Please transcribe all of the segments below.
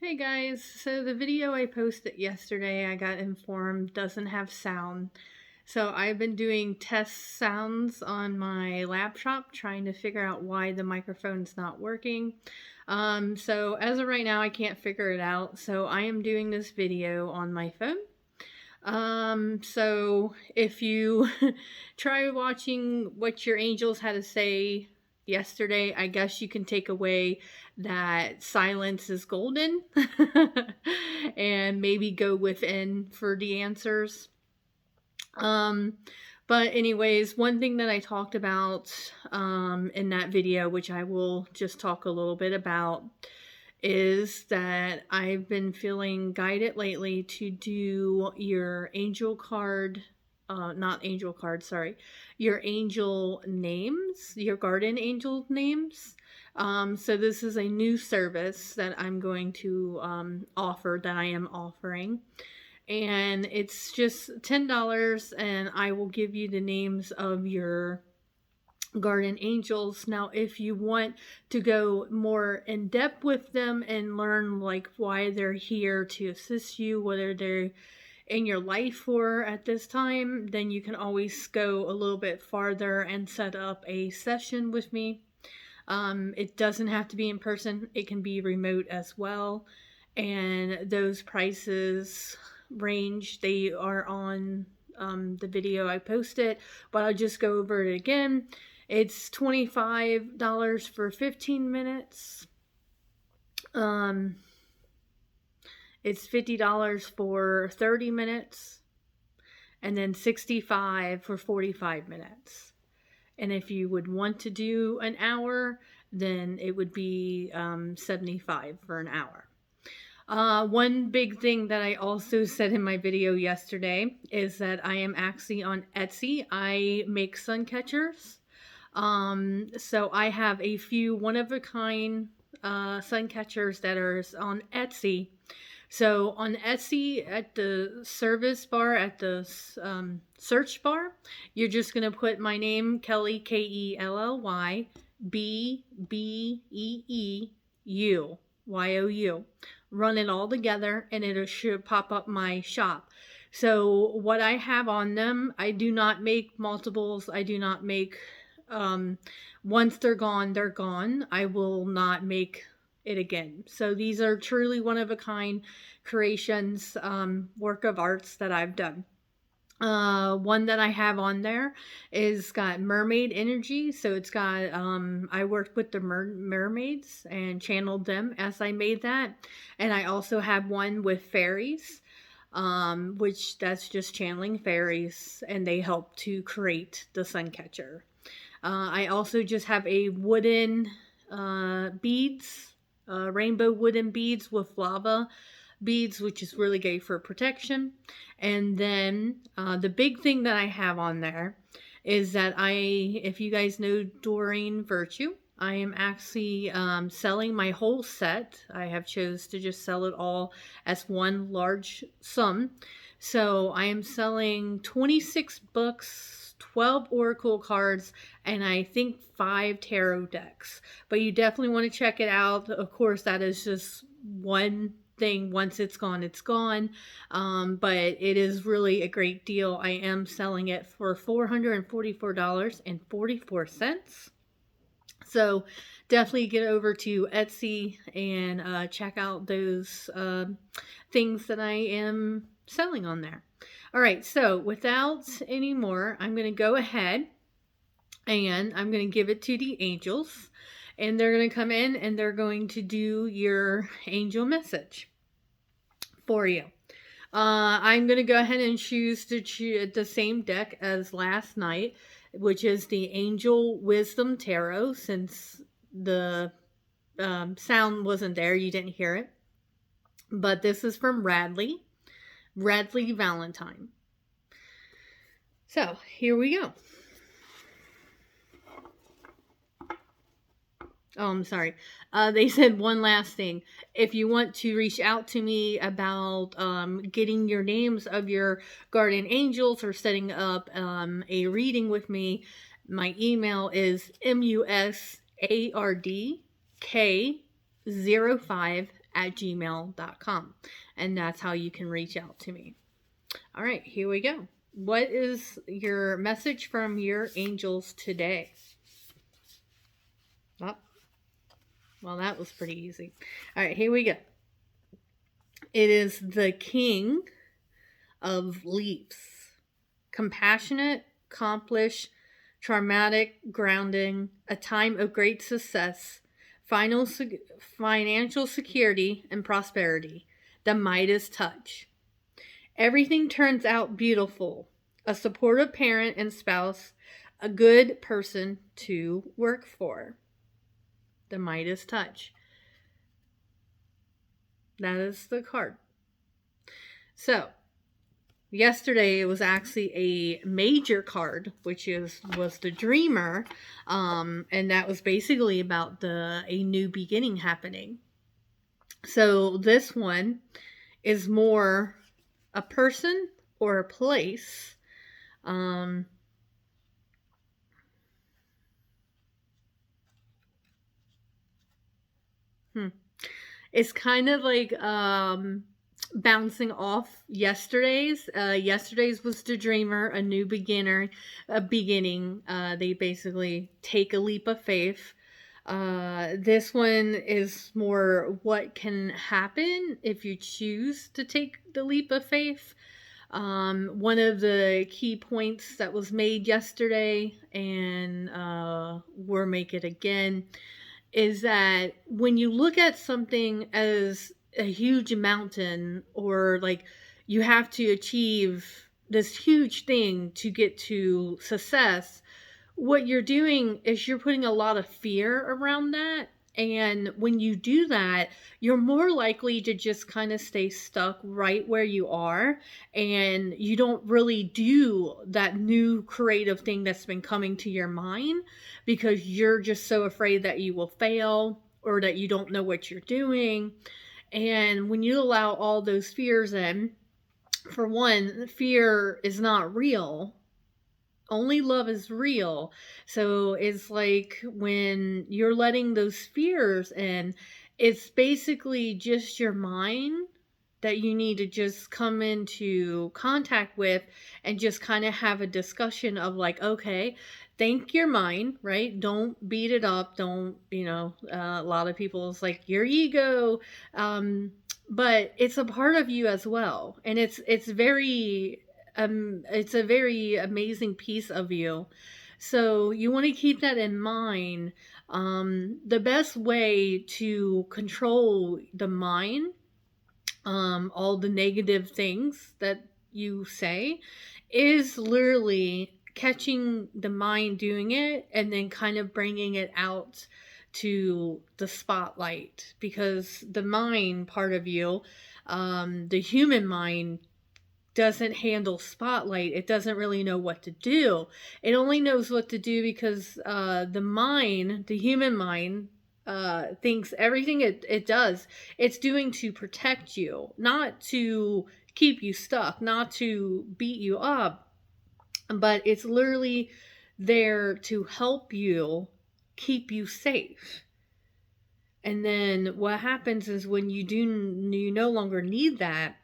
Hey guys, so the video I posted yesterday, I got informed, doesn't have sound. So I've been doing test sounds on my laptop, trying to figure out why the microphone's not working. So as of right now, I can't figure it out. So I am doing this video on my phone. So if you try watching what your angels had to say yesterday, I guess you can take away that silence is golden and maybe go within for the answers. Um, but anyways, one thing that I talked about in that video, which I will just talk a little bit about, is that I've been feeling guided lately to do your angel card, not angel card, sorry, your angel names, your guardian angel names. So this is a new service that I'm going to offer, that I am offering. And it's just $10, and I will give you the names of your guardian angels. Now, if you want to go more in depth with them and learn like why they're here to assist you, whether they're in your life for at this time, then you can always go a little bit farther and set up a session with me. It doesn't have to be in person, it can be remote as well. And those prices range, they are on the video I posted, but I'll just go over it again. It's $25 for 15 minutes. It's $50 for 30 minutes, and then $65 for 45 minutes. And if you would want to do an hour, then it would be $75 for an hour. One big thing that I also said in my video yesterday is that I am actually on Etsy. I make sun catchers. So I have a few one-of-a-kind sun catchers that are on Etsy. So on Etsy, at the service bar, at the search bar, you're just going to put my name, Kelly, Kelly, Beeeu, YOU. Run it all together, and it should pop up my shop. So what I have on them, I do not make multiples. I do not make, once they're gone, they're gone. I will not make it again. So these are truly one-of-a-kind creations, work of arts that I've done. One that I have on there is got mermaid energy. So it's got, I worked with the mermaids and channeled them as I made that. And I also have one with fairies, which that's just channeling fairies, and they help to create the sun catcher. I also just have a wooden beads, rainbow wooden beads with lava beads, which is really great for protection. And then the big thing that I have on there is that if you guys know Doreen Virtue, I am actually selling my whole set. I have chose to just sell it all as one large sum. So I am selling 26 books, 12 oracle cards, and I think 5 tarot decks. But you definitely want to check it out. Of course, that is just one thing. Once it's gone, it's gone. But it is really a great deal. I am selling it for $444.44. So definitely get over to Etsy and check out those things that I am selling on there. All right, so without any more, I'm going to go ahead and I'm going to give it to the angels. And they're going to come in and they're going to do your angel message for you. I'm going to go ahead and choose the same deck as last night, which is the Angel Wisdom Tarot. Since the sound wasn't there, you didn't hear it. But this is from Radleigh Valentine. So here we go. Oh, I'm sorry. They said one last thing. If you want to reach out to me about getting your names of your guardian angels or setting up a reading with me, my email is musardk05 gmail.com. And that's how you can reach out to me. All right, here we go. What is your message from your angels today? Oh, well, that was pretty easy. All right, here we go. It is the King of Leaps. Compassionate, accomplished, traumatic, grounding, a time of great success, financial security and prosperity, the Midas touch. Everything turns out beautiful. A supportive parent and spouse, a good person to work for. The Midas touch. That is the card. So, yesterday it was actually a major card, which was the Dreamer, and that was basically about a new beginning happening. So this one is more a person or a place. It's kind of like bouncing off yesterday's. Yesterday's was the Dreamer, a new beginning. They basically take a leap of faith. This one is more what can happen if you choose to take the leap of faith. One of the key points that was made yesterday, and we'll make it again, is that when you look at something as a huge mountain, or like you have to achieve this huge thing to get to success, what you're doing is you're putting a lot of fear around that. And when you do that, you're more likely to just kind of stay stuck right where you are. And you don't really do that new creative thing that's been coming to your mind because you're just so afraid that you will fail or that you don't know what you're doing. And when you allow all those fears in, for one, fear is not real. Only love is real. So it's like when you're letting those fears in, it's basically just your mind that you need to just come into contact with and just kind of have a discussion of like, okay, thank your mind, right? Don't beat it up. Don't, a lot of people is like your ego. But it's a part of you as well. And it's a very amazing piece of you. So you want to keep that in mind. The best way to control the mind, all the negative things that you say, is literally catching the mind doing it and then kind of bringing it out to the spotlight, because the mind part of you, the human mind, doesn't handle spotlight. It doesn't really know what to do. It only knows what to do because the human mind, thinks everything it does, it's doing to protect you, not to keep you stuck, not to beat you up, but it's literally there to help you keep you safe. And then what happens is when you no longer need that,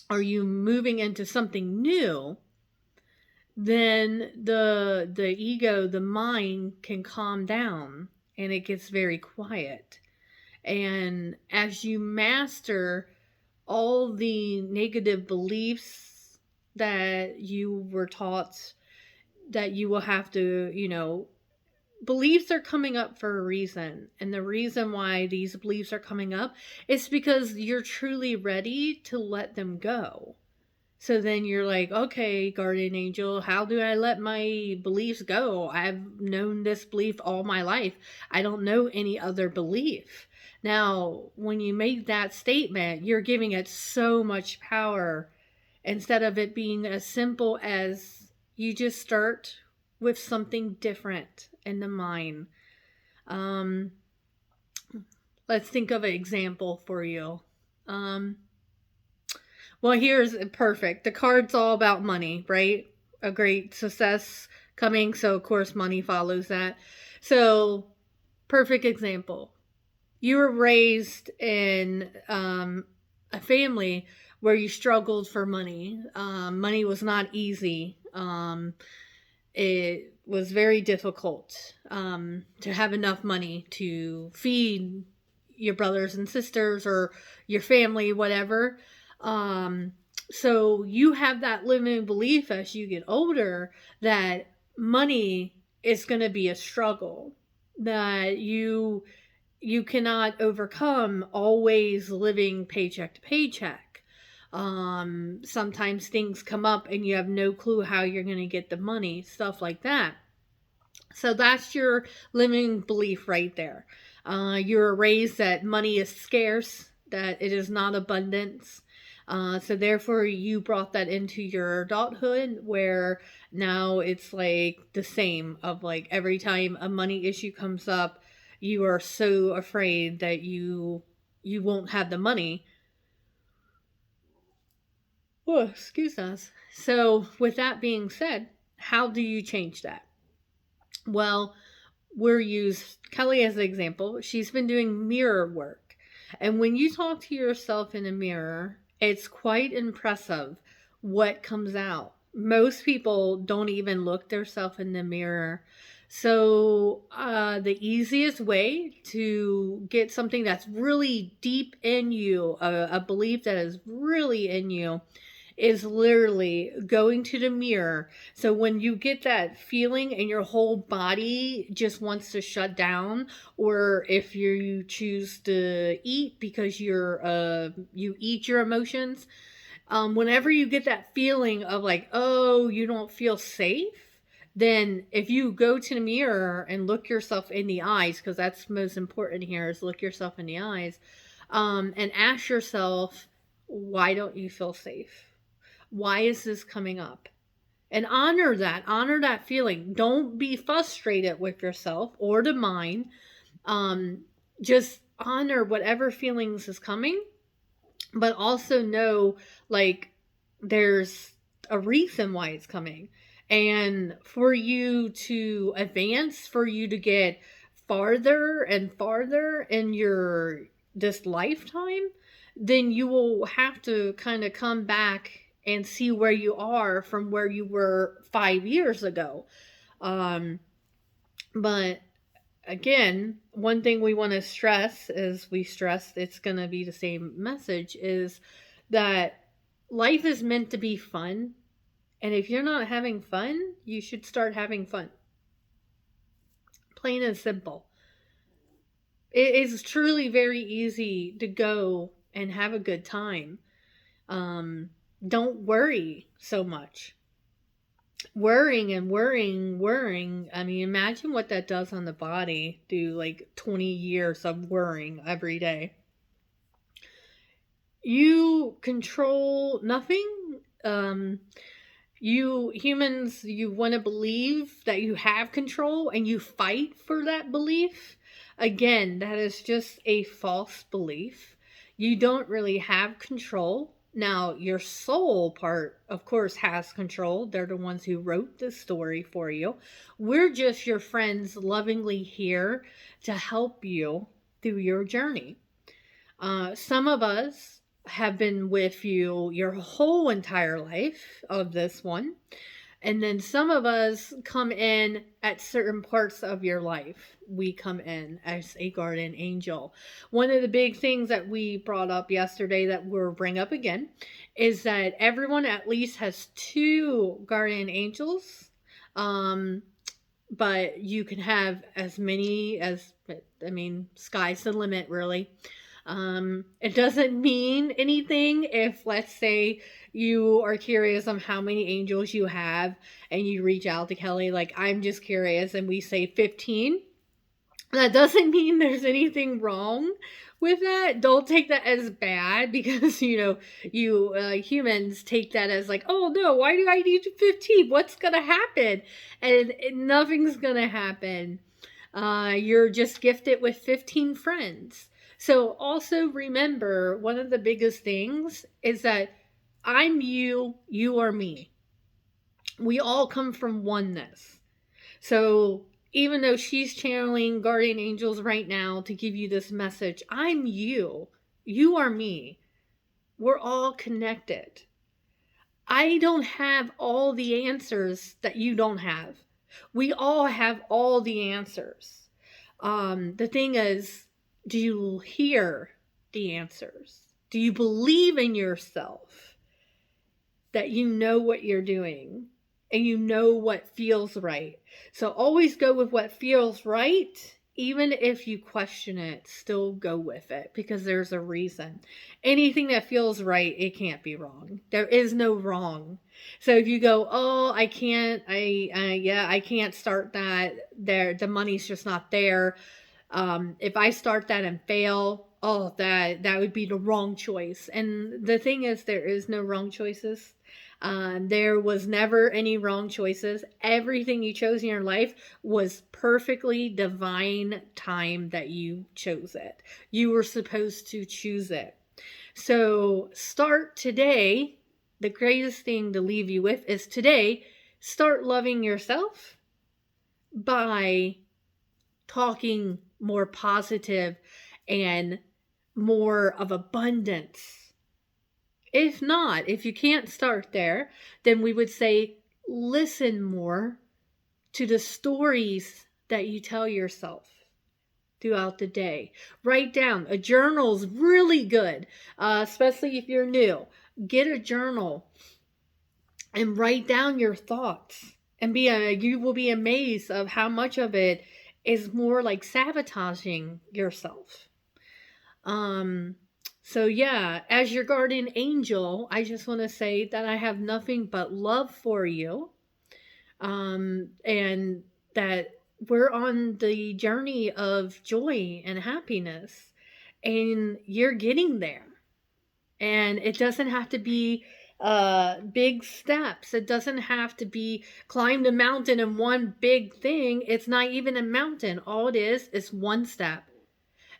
are you moving into something new, then the ego, the mind, can calm down and it gets very quiet. And as you master all the negative beliefs that you were taught, that you will have to, beliefs are coming up for a reason. And the reason why these beliefs are coming up is because you're truly ready to let them go. So then you're like, okay, guardian angel, how do I let my beliefs go? I've known this belief all my life. I don't know any other belief. Now, when you make that statement, you're giving it so much power, instead of it being as simple as you just start with something different in the mind. Let's think of an example for you. Well, here's perfect. The card's all about money, right? A great success coming, so of course money follows that. So, perfect example. you were raised in a family where you struggled for money. Money was not easy. It was very difficult to have enough money to feed your brothers and sisters or your family, whatever. Um, so you have that limiting belief as you get older that money is going to be a struggle, that you cannot overcome always living paycheck to paycheck. Sometimes things come up and you have no clue how you're going to get the money, stuff like that. So that's your limiting belief right there. You're raised that money is scarce, that it is not abundance. So therefore, you brought that into your adulthood, where now it's like the same of like every time a money issue comes up, you are so afraid that you won't have the money. Oh, excuse us. So with that being said, how do you change that? Well, we'll use Kelly as an example. She's been doing mirror work. And when you talk to yourself in a mirror, it's quite impressive what comes out. Most people don't even look themselves in the mirror. So, the easiest way to get something that's really deep in you, a belief that is really in you, is literally going to the mirror. So when you get that feeling and your whole body just wants to shut down, or if you choose to eat because you eat your emotions, whenever you get that feeling of like, oh, you don't feel safe, then if you go to the mirror and look yourself in the eyes, because that's most important here, is look yourself in the eyes, and ask yourself, why don't you feel safe? Why is this coming up? And honor that feeling. Don't be frustrated with yourself or the mind. Just honor whatever feelings is coming, but also know like there's a reason why it's coming. And for you to advance, for you to get farther and farther in your this lifetime, then you will have to kind of come back and see where you are from where you were 5 years ago. Um, but again, one thing we want to stress is we stress it's going to be the same message is that life is meant to be fun. And if you're not having fun, you should start having fun. Plain and simple. It is truly very easy to go and have a good time. Don't worry so much. Worrying. I mean, imagine what that does on the body. Do like 20 years of worrying every day. You control nothing. You humans, you want to believe that you have control and you fight for that belief. Again, that is just a false belief. You don't really have control. Now, your soul part, of course, has control. They're the ones who wrote this story for you. We're just your friends lovingly here to help you through your journey. Some of us have been with you your whole entire life of this one. And then some of us come in at certain parts of your life. We come in as a guardian angel. One of the big things that we brought up yesterday that we'll bring up again is that everyone at least has 2 guardian angels. But you can have as many as, I mean, sky's the limit, really. It doesn't mean anything if, let's say, you are curious on how many angels you have and you reach out to Kelly, like, I'm just curious, and we say 15. That doesn't mean there's anything wrong with that. Don't take that as bad because, you humans take that as like, oh no, why do I need 15? What's going to happen? And nothing's going to happen. You're just gifted with 15 friends. So also remember, one of the biggest things is that I'm you, you are me. We all come from oneness. So even though she's channeling guardian angels right now to give you this message, I'm you. You are me. We're all connected. I don't have all the answers that you don't have. We all have all the answers. The thing is, do you hear the answers? Do you believe in yourself that you know what you're doing and you know what feels right? So always go with what feels right. Even if you question it, still go with it because there's a reason. Anything that feels right, it can't be wrong. There is no wrong. So if you go, oh, I can't, I can't start that. There, the money's just not there. If I start that and fail, oh, that would be the wrong choice. And the thing is, there is no wrong choices. There was never any wrong choices. Everything you chose in your life was perfectly divine time that you chose it. You were supposed to choose it. So start today. The greatest thing to leave you with is today, start loving yourself by talking more positive and more of abundance. If not, if you can't start there, then we would say listen more to the stories that you tell yourself throughout the day. Write down. A journal's really good, especially if you're new. Get a journal and write down your thoughts, and you will be amazed of how much of it is more like sabotaging yourself. So yeah, as your guardian angel, I just want to say that I have nothing but love for you. And that we're on the journey of joy and happiness, and you're getting there. And it doesn't have to be big steps. It doesn't have to be climb the mountain in one big thing. It's not even a mountain. All it is one step.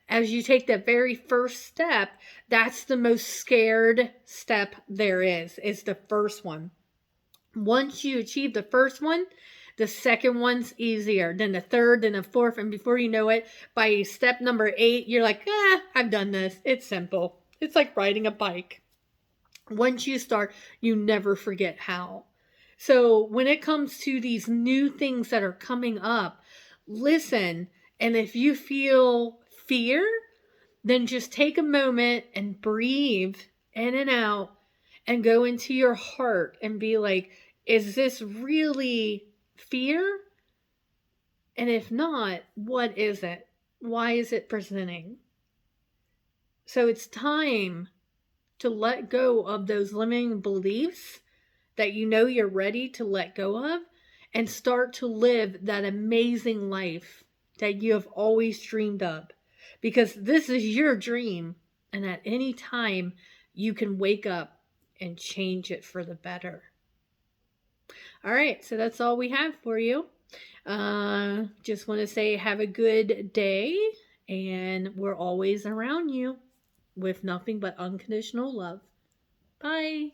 As you take the very first step, that's the most scared step there is the first one. Once you achieve the first one, the second one's easier, then the third, then the fourth, and before you know it, by step number 8, you're like, I've done this. It's simple. It's like riding a bike. Once you start, you never forget how. So when it comes to these new things that are coming up, listen, and if you feel fear, then just take a moment and breathe in and out and go into your heart and be like, is this really fear? And if not, what is it? Why is it presenting? So it's time to let go of those limiting beliefs that you know you're ready to let go of and start to live that amazing life that you have always dreamed of. Because this is your dream, and at any time you can wake up and change it for the better. All right, so that's all we have for you. Just want to say have a good day, and we're always around you with nothing but unconditional love. Bye.